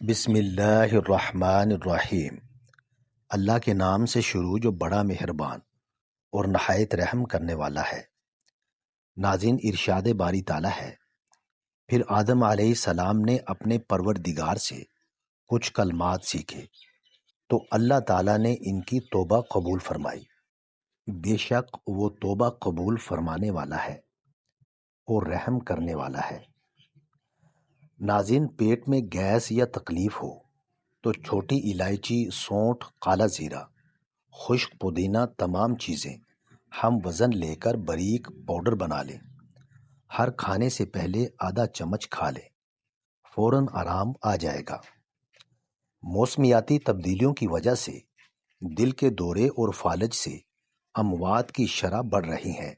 بسم اللہ الرحمن الرحیم۔ اللہ کے نام سے شروع جو بڑا مہربان اور نہایت رحم کرنے والا ہے۔ ناظرین، ارشاد باری تعالیٰ ہے، پھر آدم علیہ السلام نے اپنے پروردگار سے کچھ کلمات سیکھے تو اللہ تعالیٰ نے ان کی توبہ قبول فرمائی۔ بے شک وہ توبہ قبول فرمانے والا ہے اور رحم کرنے والا ہے۔ ناظرین، پیٹ میں گیس یا تکلیف ہو تو چھوٹی الائچی، سونٹھ، کالا زیرہ، خشک پودینہ، تمام چیزیں ہم وزن لے کر باریک پاؤڈر بنا لیں۔ ہر کھانے سے پہلے آدھا چمچ کھا لیں، فوراً آرام آ جائے گا۔ موسمیاتی تبدیلیوں کی وجہ سے دل کے دورے اور فالج سے اموات کی شرح بڑھ رہی ہیں۔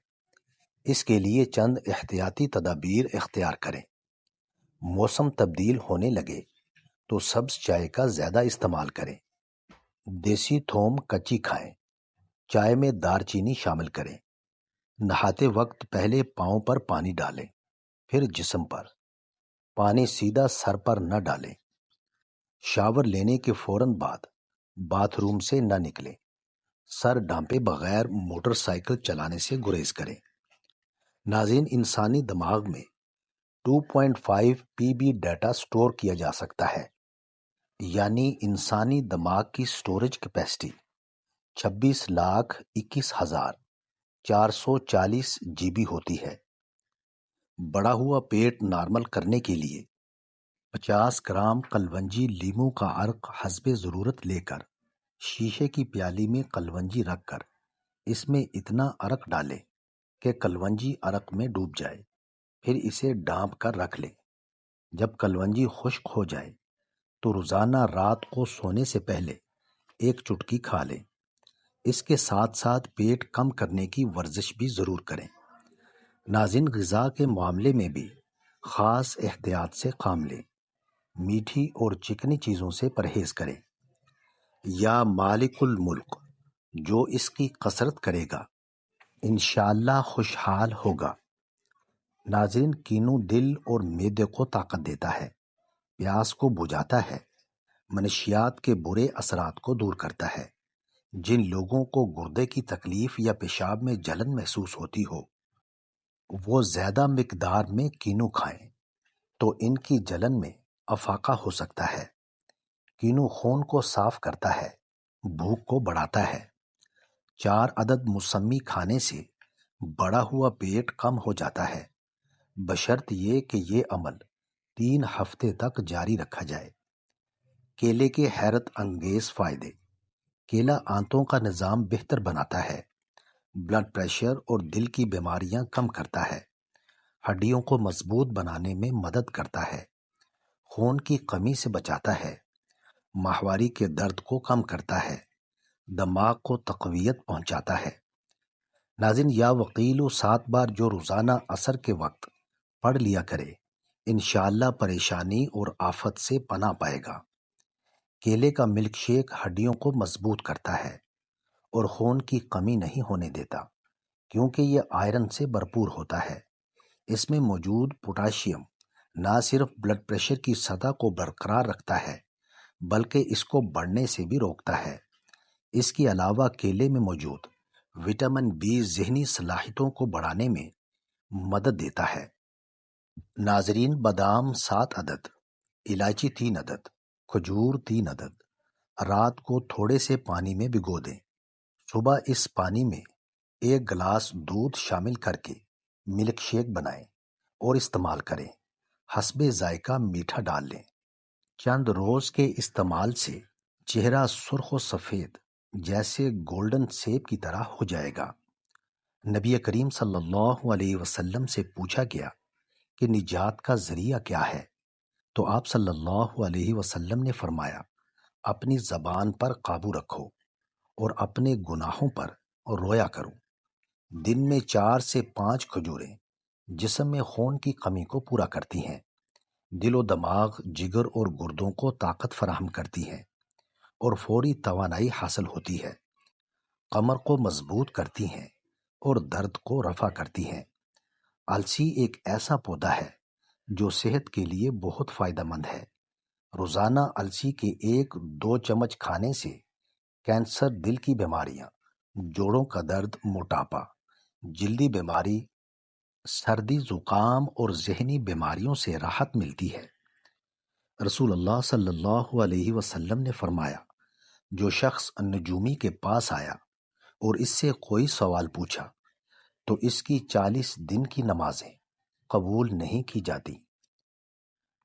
اس کے لیے چند احتیاطی تدابیر اختیار کریں۔ موسم تبدیل ہونے لگے تو سبز چائے کا زیادہ استعمال کریں۔ دیسی تھوم کچی کھائیں۔ چائے میں دار چینی شامل کریں۔ نہاتے وقت پہلے پاؤں پر پانی ڈالیں، پھر جسم پر۔ پانی سیدھا سر پر نہ ڈالیں۔ شاور لینے کے فوراً بعد باتھ روم سے نہ نکلیں۔ سر ڈھانپے بغیر موٹر سائیکل چلانے سے گریز کریں۔ ناظرین، انسانی دماغ میں 2.5 پی بی ڈیٹا سٹور کیا جا سکتا ہے، یعنی انسانی دماغ کی سٹوریج کیپیسٹی 26,21,440 جی بی ہوتی ہے۔ بڑا ہوا پیٹ نارمل کرنے کے لیے 50 گرام کلونجی لیموں کا عرق حسب ضرورت لے کر شیشے کی پیالی میں کلونجی رکھ کر اس میں اتنا عرق ڈالیں کہ کلونجی عرق میں ڈوب جائے، پھر اسے ڈھانپ کر رکھ لیں۔ جب کلونجی خشک ہو جائے تو روزانہ رات کو سونے سے پہلے ایک چٹکی کھا لیں۔ اس کے ساتھ ساتھ پیٹ کم کرنے کی ورزش بھی ضرور کریں۔ ناظرین، غذا کے معاملے میں بھی خاص احتیاط سے کام لیں۔ میٹھی اور چکنی چیزوں سے پرہیز کریں۔ یا مالک الملک، جو اس کی کثرت کرے گا انشاءاللہ خوشحال ہوگا۔ ناظرین، کینو دل اور معدے کو طاقت دیتا ہے، پیاس کو بجھاتا ہے، منشیات کے برے اثرات کو دور کرتا ہے۔ جن لوگوں کو گردے کی تکلیف یا پیشاب میں جلن محسوس ہوتی ہو وہ زیادہ مقدار میں کینو کھائیں تو ان کی جلن میں افاقہ ہو سکتا ہے۔ کینو خون کو صاف کرتا ہے، بھوک کو بڑھاتا ہے۔ 4 عدد موسمی کھانے سے بڑا ہوا پیٹ کم ہو جاتا ہے، بشرط یہ کہ یہ عمل 3 ہفتے تک جاری رکھا جائے۔ کیلے کے حیرت انگیز فائدے۔ کیلا آنتوں کا نظام بہتر بناتا ہے، بلڈ پریشر اور دل کی بیماریاں کم کرتا ہے، ہڈیوں کو مضبوط بنانے میں مدد کرتا ہے، خون کی کمی سے بچاتا ہے، ماہواری کے درد کو کم کرتا ہے، دماغ کو تقویت پہنچاتا ہے۔ ناظرین، یا وقیل 7 بار جو روزانہ عصر کے وقت پڑھ لیا کرے انشاءاللہ پریشانی اور آفت سے پناہ پائے گا۔ کیلے کا ملک شیک ہڈیوں کو مضبوط کرتا ہے اور خون کی کمی نہیں ہونے دیتا، کیونکہ یہ آئرن سے بھرپور ہوتا ہے۔ اس میں موجود پوٹاشیم نہ صرف بلڈ پریشر کی سطح کو برقرار رکھتا ہے بلکہ اس کو بڑھنے سے بھی روکتا ہے۔ اس کے علاوہ کیلے میں موجود وٹامن بی ذہنی صلاحیتوں کو بڑھانے میں مدد دیتا ہے۔ ناظرین، بادام 7 عدد، الائچی 3 عدد، کھجور 3 عدد رات کو تھوڑے سے پانی میں بھگو دیں۔ صبح اس پانی میں 1 گلاس دودھ شامل کر کے ملک شیک بنائیں اور استعمال کریں۔ حسب ذائقہ میٹھا ڈال لیں۔ چند روز کے استعمال سے چہرہ سرخ و سفید جیسے گولڈن سیب کی طرح ہو جائے گا۔ نبی کریم صلی اللہ علیہ وسلم سے پوچھا گیا کہ نجات کا ذریعہ کیا ہے، تو آپ صلی اللہ علیہ وسلم نے فرمایا، اپنی زبان پر قابو رکھو اور اپنے گناہوں پر رویا کرو۔ دن میں 4 سے 5 کھجوریں جسم میں خون کی کمی کو پورا کرتی ہیں، دل و دماغ، جگر اور گردوں کو طاقت فراہم کرتی ہیں اور فوری توانائی حاصل ہوتی ہے، کمر کو مضبوط کرتی ہیں اور درد کو رفع کرتی ہیں۔ السی ایک ایسا پودا ہے جو صحت کے لیے بہت فائدہ مند ہے۔ روزانہ السی کے 1-2 چمچ کھانے سے کینسر، دل کی بیماریاں، جوڑوں کا درد، موٹاپا، جلدی بیماری، سردی، زکام اور ذہنی بیماریوں سے راحت ملتی ہے۔ رسول اللہ صلی اللہ علیہ وسلم نے فرمایا، جو شخص نجومی کے پاس آیا اور اس سے کوئی سوال پوچھا تو اس کی 40 دن کی نمازیں قبول نہیں کی جاتی۔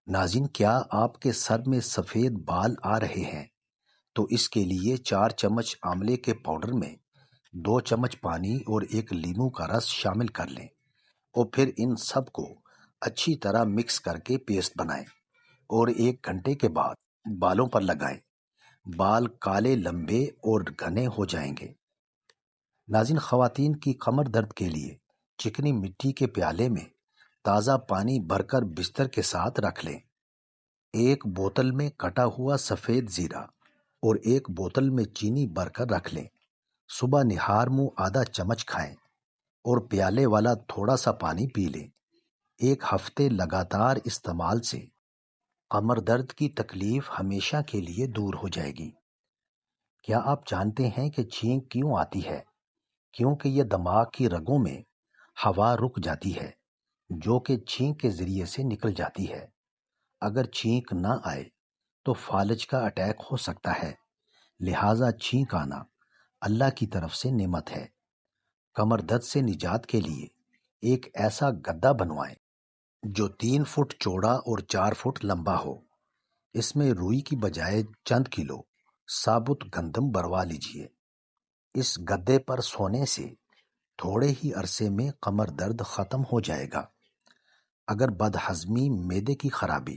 ناظرین، کیا آپ کے سر میں سفید بال آ رہے ہیں تو اس کے لیے 4 چمچ آملے کے پاؤڈر میں 2 چمچ پانی اور 1 لیموں کا رس شامل کر لیں اور پھر ان سب کو اچھی طرح مکس کر کے پیسٹ بنائیں اور 1 گھنٹے کے بعد بالوں پر لگائیں۔ بال کالے، لمبے اور گھنے ہو جائیں گے۔ ناظرین، خواتین کی کمر درد کے لیے چکنی مٹی کے پیالے میں تازہ پانی بھر کر بستر کے ساتھ رکھ لیں۔ 1 بوتل میں کٹا ہوا سفید زیرہ اور 1 بوتل میں چینی بھر کر رکھ لیں۔ صبح نہار منہ آدھا چمچ کھائیں اور پیالے والا تھوڑا سا پانی پی لیں۔ 1 ہفتے لگاتار استعمال سے کمر درد کی تکلیف ہمیشہ کے لیے دور ہو جائے گی۔ کیا آپ جانتے ہیں کہ چھینک کیوں آتی ہے؟ کیونکہ یہ دماغ کی رگوں میں ہوا رک جاتی ہے جو کہ چھینک کے ذریعے سے نکل جاتی ہے۔ اگر چھینک نہ آئے تو فالج کا اٹیک ہو سکتا ہے، لہٰذا چھینک آنا اللہ کی طرف سے نعمت ہے۔ کمر درد سے نجات کے لیے ایک ایسا گدا بنوائیں جو 3 فٹ چوڑا اور 4 فٹ لمبا ہو۔ اس میں روئی کی بجائے چند کلو ثابت گندم بھروا لیجیے۔ اس گدے پر سونے سے تھوڑے ہی عرصے میں کمر درد ختم ہو جائے گا۔ اگر بدہضمی، معدے کی خرابی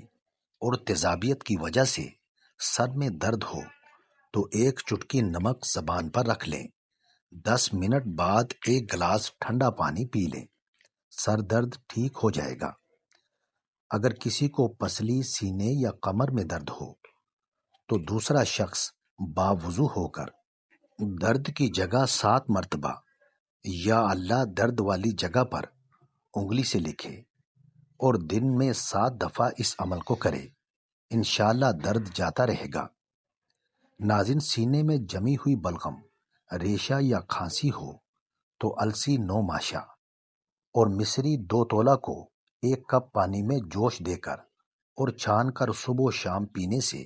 اور تیزابیت کی وجہ سے سر میں درد ہو تو 1 چٹکی نمک زبان پر رکھ لیں۔ 10 منٹ بعد 1 گلاس ٹھنڈا پانی پی لیں، سر درد ٹھیک ہو جائے گا۔ اگر کسی کو پسلی، سینے یا کمر میں درد ہو تو دوسرا شخص باوضو ہو کر درد کی جگہ 7 مرتبہ یا اللہ درد والی جگہ پر انگلی سے لکھے اور دن میں 7 دفعہ اس عمل کو کرے، انشاءاللہ درد جاتا رہے گا۔ ناظرین، سینے میں جمی ہوئی بلغم، ریشہ یا کھانسی ہو تو السی 9 ماشا اور مصری 2 تولہ کو 1 کپ پانی میں جوش دے کر اور چھان کر صبح و شام پینے سے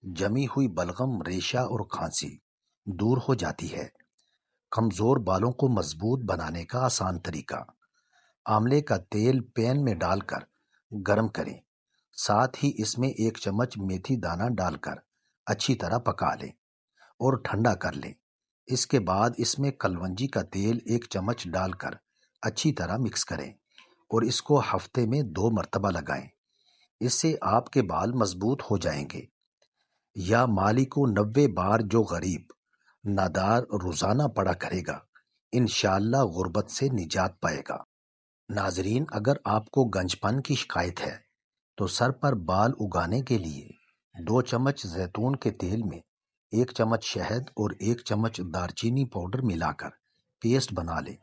جمی ہوئی بلغم، ریشہ اور کھانسی دور ہو جاتی ہے۔ کمزور بالوں کو مضبوط بنانے کا آسان طریقہ: آملے کا تیل پین میں ڈال کر گرم کریں، ساتھ ہی اس میں 1 چمچ میتھی دانہ ڈال کر اچھی طرح پکا لیں اور ٹھنڈا کر لیں۔ اس کے بعد اس میں کلونجی کا تیل 1 چمچ ڈال کر اچھی طرح مکس کریں اور اس کو ہفتے میں 2 مرتبہ لگائیں۔ اس سے آپ کے بال مضبوط ہو جائیں گے۔ یا مالک و 90 بار جو غریب نادار روزانہ پڑا کرے گا، انشاءاللہ غربت سے نجات پائے گا۔ ناظرین، اگر آپ کو گنج پن کی شکایت ہے تو سر پر بال اگانے کے لیے 2 چمچ زیتون کے تیل میں 1 چمچ شہد اور 1 چمچ دارچینی پاؤڈر ملا کر پیسٹ بنا لیں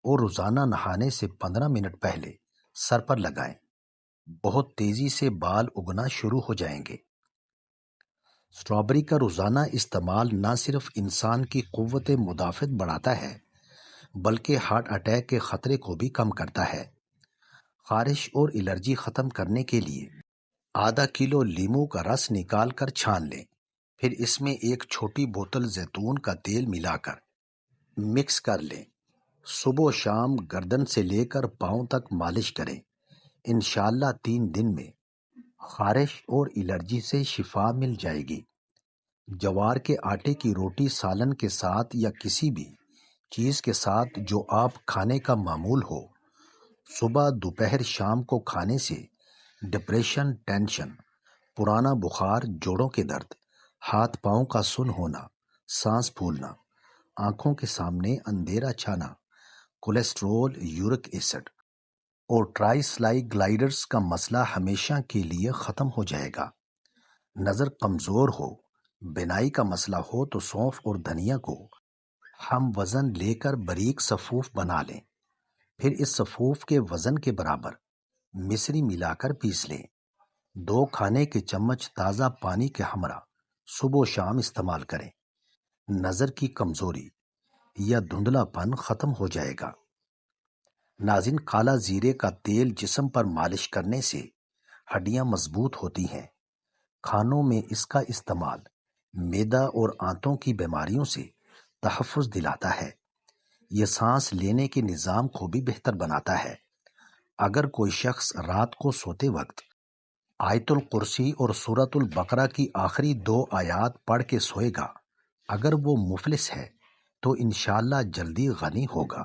اور روزانہ نہانے سے 15 منٹ پہلے سر پر لگائیں۔ بہت تیزی سے بال اگنا شروع ہو جائیں گے۔ اسٹرابری کا روزانہ استعمال نہ صرف انسان کی قوت مدافعت بڑھاتا ہے بلکہ ہارٹ اٹیک کے خطرے کو بھی کم کرتا ہے۔ خارش اور الرجی ختم کرنے کے لیے آدھا کلو لیموں کا رس نکال کر چھان لیں، پھر اس میں 1 چھوٹی بوتل زیتون کا تیل ملا کر مکس کر لیں۔ صبح و شام گردن سے لے کر پاؤں تک مالش کریں، انشاءاللہ 3 دن میں خارش اور الرجی سے شفا مل جائے گی۔ جوار کے آٹے کی روٹی سالن کے ساتھ یا کسی بھی چیز کے ساتھ جو آپ کھانے کا معمول ہو، صبح، دوپہر، شام کو کھانے سے ڈپریشن، ٹینشن، پرانا بخار، جوڑوں کے درد، ہاتھ پاؤں کا سن ہونا، سانس پھولنا، آنکھوں کے سامنے اندھیرا چھانا، کولیسٹرول، یورک ایسڈ اور ٹرائسلائیگلائڈرز کا مسئلہ ہمیشہ کے لیے ختم ہو جائے گا۔ نظر کمزور ہو، بینائی کا مسئلہ ہو تو سونف اور دھنیا کو ہم وزن لے کر باریک صفوف بنا لیں، پھر اس صفوف کے وزن کے برابر مصری ملا کر پیس لیں۔ 2 کھانے کے چمچ تازہ پانی کے ہمراہ صبح و شام استعمال کریں۔ نظر کی کمزوری یا دھندلا پن ختم ہو جائے گا۔ ناظرین، کالا زیرے کا تیل جسم پر مالش کرنے سے ہڈیاں مضبوط ہوتی ہیں۔ کھانوں میں اس کا استعمال معدہ اور آنتوں کی بیماریوں سے تحفظ دلاتا ہے۔ یہ سانس لینے کے نظام کو بھی بہتر بناتا ہے۔ اگر کوئی شخص رات کو سوتے وقت آیت الکرسی اور سورۃ البقرہ کی آخری 2 آیات پڑھ کے سوئے گا، اگر وہ مفلس ہے تو انشاءاللہ جلدی غنی ہوگا۔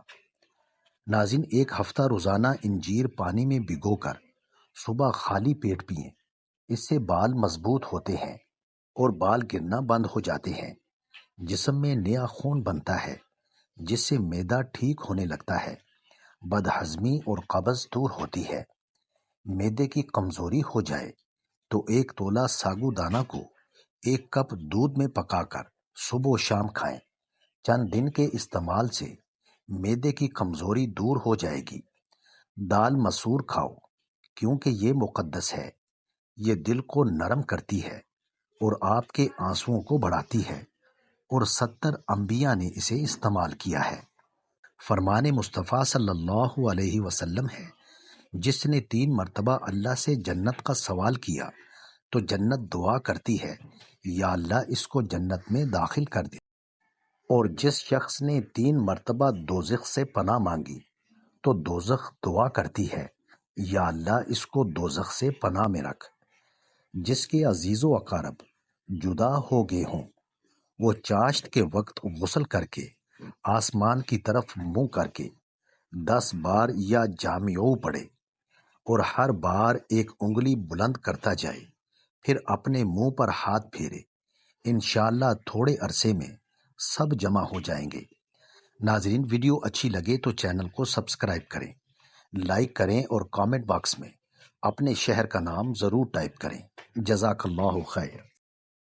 ناظرین، 1 ہفتہ روزانہ انجیر پانی میں بھگو کر صبح خالی پیٹ پئیں۔ اس سے بال مضبوط ہوتے ہیں اور بال گرنا بند ہو جاتے ہیں۔ جسم میں نیا خون بنتا ہے جس سے معدہ ٹھیک ہونے لگتا ہے۔ بد ہضمی اور قبض دور ہوتی ہے۔ معدے کی کمزوری ہو جائے تو 1 تولہ ساگو دانہ کو 1 کپ دودھ میں پکا کر صبح و شام کھائیں۔ چند دن کے استعمال سے معدے کی کمزوری دور ہو جائے گی۔ دال مسور کھاؤ کیونکہ یہ مقدس ہے۔ یہ دل کو نرم کرتی ہے اور آپ کے آنسوؤں کو بڑھاتی ہے، اور 70 انبیاء نے اسے استعمال کیا ہے۔ فرمان مصطفیٰ صلی اللہ علیہ وسلم ہے، جس نے 3 مرتبہ اللہ سے جنت کا سوال کیا تو جنت دعا کرتی ہے، یا اللہ اس کو جنت میں داخل کر دے۔ اور جس شخص نے 3 مرتبہ دوزخ سے پناہ مانگی تو دوزخ دعا کرتی ہے، یا اللہ اس کو دوزخ سے پناہ میں رکھ۔ جس کے عزیز و اقارب جدا ہو گئے ہوں، وہ چاشت کے وقت غسل کر کے آسمان کی طرف منہ کر کے 10 بار یا جامعو پڑھے، اور ہر بار 1 انگلی بلند کرتا جائے، پھر اپنے منہ پر ہاتھ پھیرے۔ انشاءاللہ تھوڑے عرصے میں سب جمع ہو جائیں گے۔ ناظرین، ویڈیو اچھی لگے تو چینل کو سبسکرائب کریں، لائک کریں اور کامنٹ باکس میں اپنے شہر کا نام ضرور ٹائپ کریں۔ جزاک اللہ خیر۔